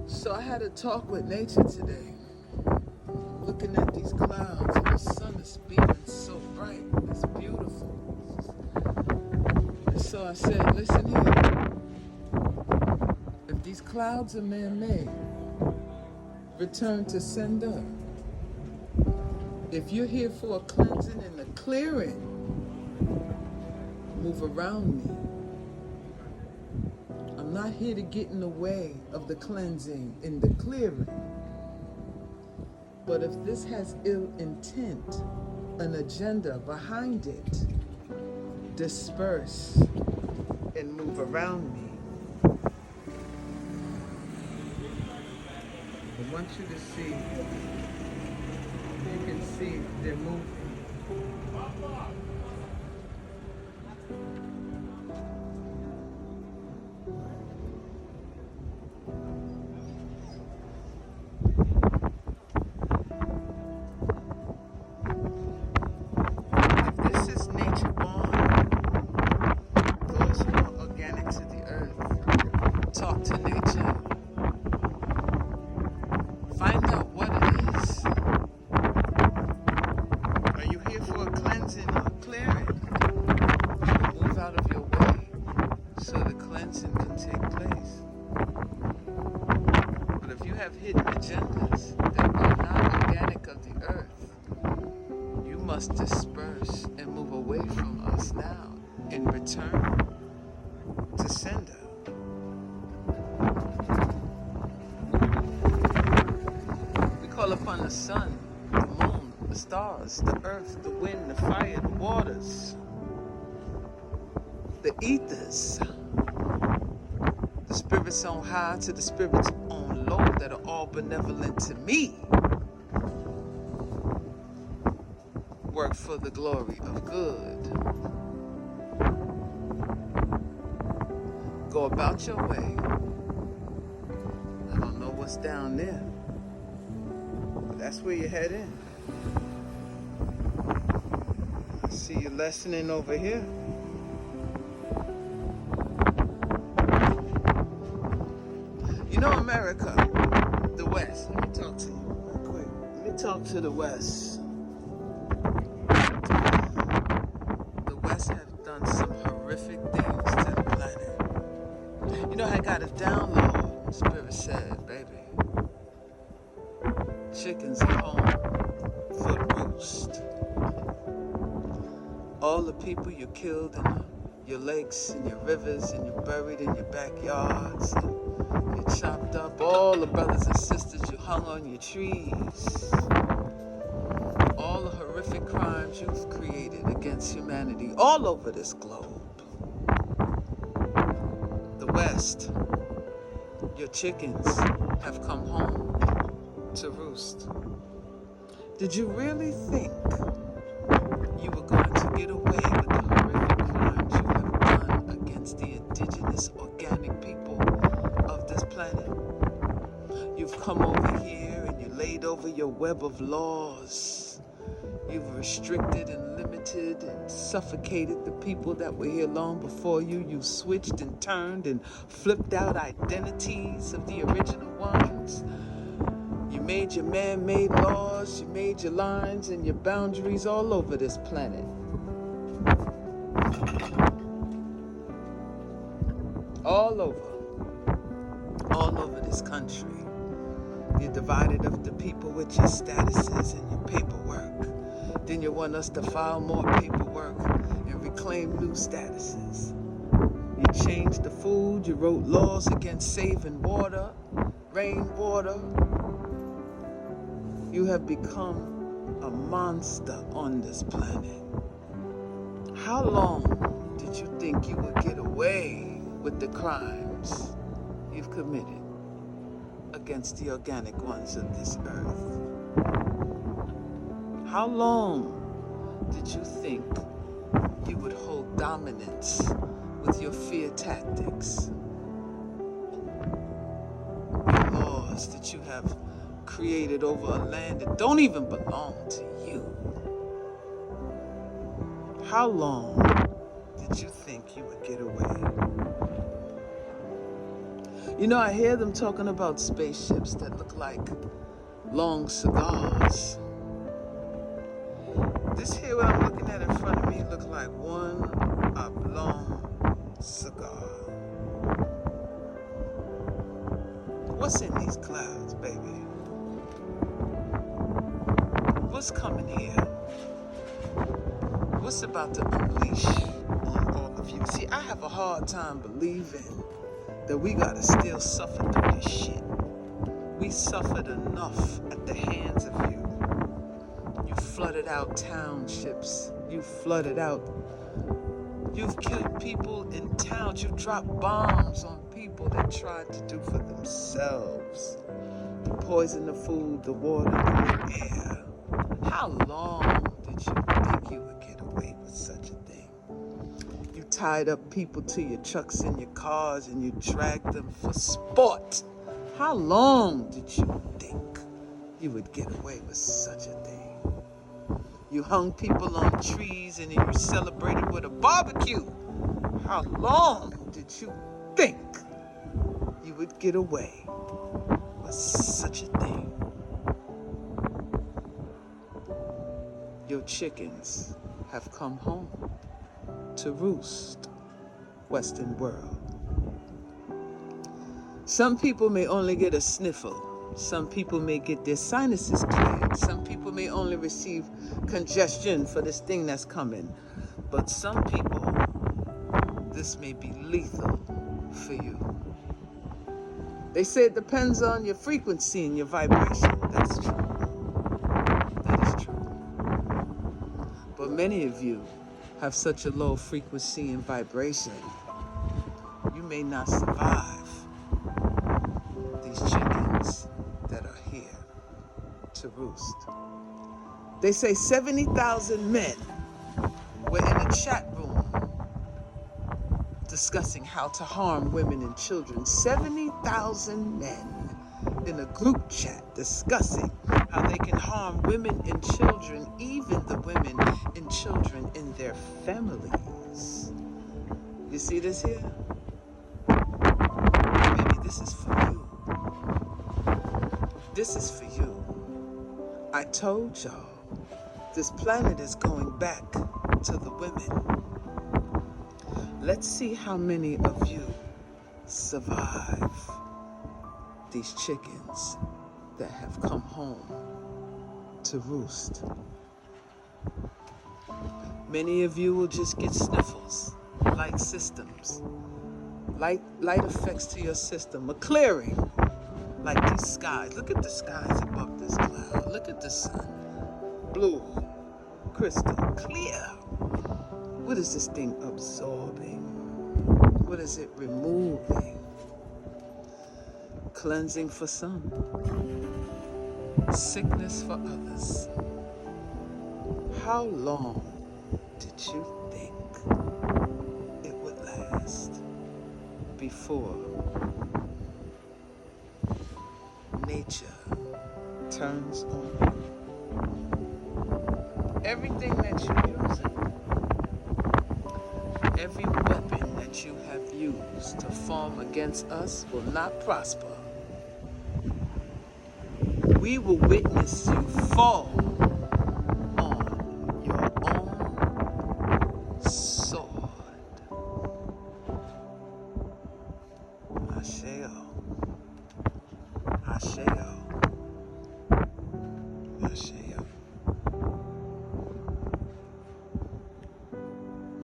So I had a talk with nature today, looking at these clouds, and the sun is beaming so bright. It's beautiful. And so I said, listen here, if these clouds are man-made, return to sender. If you're here for a cleansing and a clearing, move around me. I'm not here to get in the way of the cleansing and the clearing. But if this has ill intent, an agenda behind it, disperse and move around me. I want you to see, you can see they're moving. Disperse and move away from us now and return to sender. We call upon the sun, the moon, the stars, the earth, the wind, the fire, the waters, the ethers, the spirits on high to the spirits on low that are all benevolent to me. Work for the glory of good. Go about your way. I don't know what's down there, but that's where you're heading. I see you lessening over here. You know, America, the West, let me talk to you real quick. Let me talk to the West. Got a download, Spirit said, baby. Chickens at home, foot roost. All the people you killed in your lakes and your rivers and you buried in your backyards. And you chopped up all the brothers and sisters you hung on your trees. All the horrific crimes you've created against humanity all over this globe. The West, your chickens have come home to roost. Did you really think you were going to get away with the horrific crimes you have done against the indigenous organic people of this planet? You've come over here and you laid over your web of laws. You've restricted and limited and suffocated the people that were here long before you. You switched and turned and flipped out identities of the original ones. You made your man-made laws, you made your lines and your boundaries all over this planet. All over this country. You divided up the people with your statuses and your paperwork. Then you want us to file more paperwork and reclaim new statuses. You changed the food, you wrote laws against saving water, rainwater. You have become a monster on this planet. How long did you think you would get away with the crimes you've committed against the organic ones of this earth? How long did you think you would hold dominance with your fear tactics? Your laws that you have created over a land that don't even belong to you. How long did you think you would get away? You know, I hear them talking about spaceships that look like long cigars. This here what I'm looking at in front of me look like one oblong cigar. What's in these clouds, baby? What's coming here? What's about to unleash on all of you? See, I have a hard time believing that we gotta still suffer through this shit. We suffered enough at the hands of you. You flooded out townships. You flooded out. You've killed people in towns. You dropped bombs on people that tried to do for themselves. You poisoned the food, the water, and the air. How long did you think you would get away with such a thing? You tied up people to your trucks and your cars and you dragged them for sport. How long did you think you would get away with such a thing? You hung people on trees and then you celebrated with a barbecue. How long did you think you would get away with such a thing? Your chickens have come home to roost, Western world. Some people may only get a sniffle. Some people may get their sinuses cleared. Some people may only receive congestion for this thing that's coming. But some people, this may be lethal for you. They say it depends on your frequency and your vibration. That's true. That is true. But many of you have such a low frequency and vibration, you may not survive these chickens that are here to roost. They say 70,000 men were in a chat room discussing how to harm women and children. 70,000 men in a group chat discussing how they can harm women and children, even the women and children in their families. You see this here? Maybe this is for you. This is for you. I told y'all, this planet is going back to the women. Let's see how many of you survive these chickens that have come home to roost. Many of you will just get sniffles, light systems, light effects to your system, a clearing, like these skies. Look at the skies above this cloud. Look at the sun, blue, crystal, clear. What is this thing absorbing? What is it removing? Cleansing for some, sickness for others. How long did you think it would last before nature turns on you? Everything that you're using, every weapon that you have used to form against us will not prosper. We will witness you fall